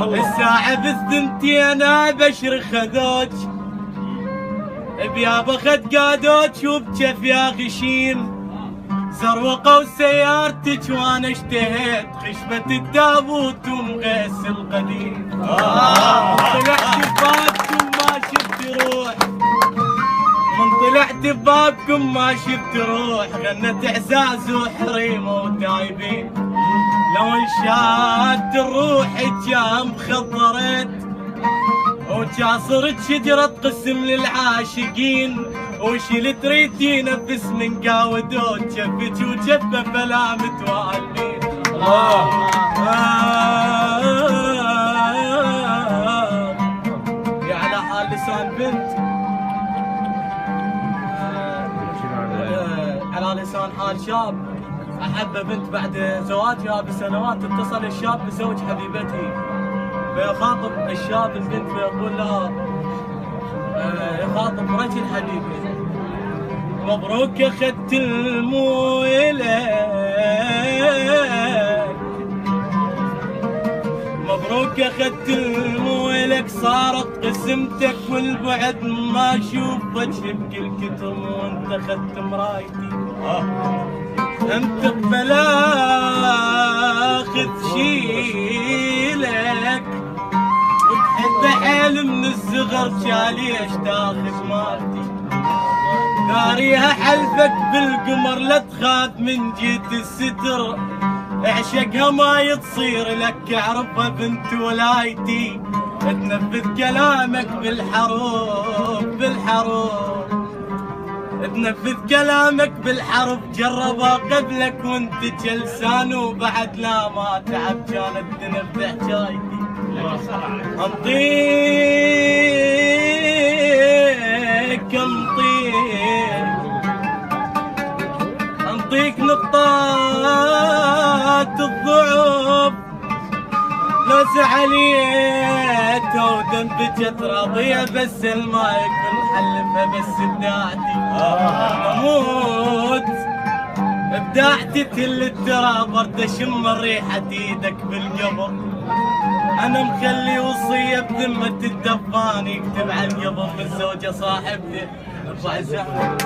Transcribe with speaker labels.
Speaker 1: الساعة بالثنتين ابشر خذوج بيابا خد قادوج وبجف يا غشيم زروقة وسيارتك وانا اشتهيت خشبة التابوت ومغيس القديم طلعت ببابكم ما شفت روح من طلعت ببابكم ما شفت روح غنت اعزاز وحريمه وتايبين لو انشاد الروح جام خضرت وجاصرت شجرة قسم للعاشقين وش اللي تريدين بس من قاودوت جفك وجفه فلا متوالين يا على حال لسان بنت على لسان حال شاب احب بنت بعد زواجها بسنوات اتصل الشاب بزوج حبيبتي فيخاطب الشاب البنت فيقول لها يخاطب رجل حبيبي مبروك اخذت المويلك مبروك اخذت المويلك صارت قسمتك والبعد ما اشوفك بكل كتم وانت اخذت مرايتي انت بلا خذ شيلك وتحب حيل من الصغر شاليش تاخذ مالتي داريها حلفك بالقمر لا تخاف من جيت الستر اعشقها ما يتصير لك اعرفها بنت ولايتي تنفذ كلامك بالحروف تنفذ كلامك بالحرف جربها قبلك وانت جلسان وبعد لا ما تعب كانت تنفذ حكايتي انطيك نقطات الضعف لو زعليت ودنبجت راضية بس ما يكون حلفها بس ابداعتي اموت ابداعتي تل التراب برد اشم ريحة ايدك بالقبر انا مخلي وصية بذمة الدفان يكتب عن قبر من زوجة صاحبتي ارفع الزحمة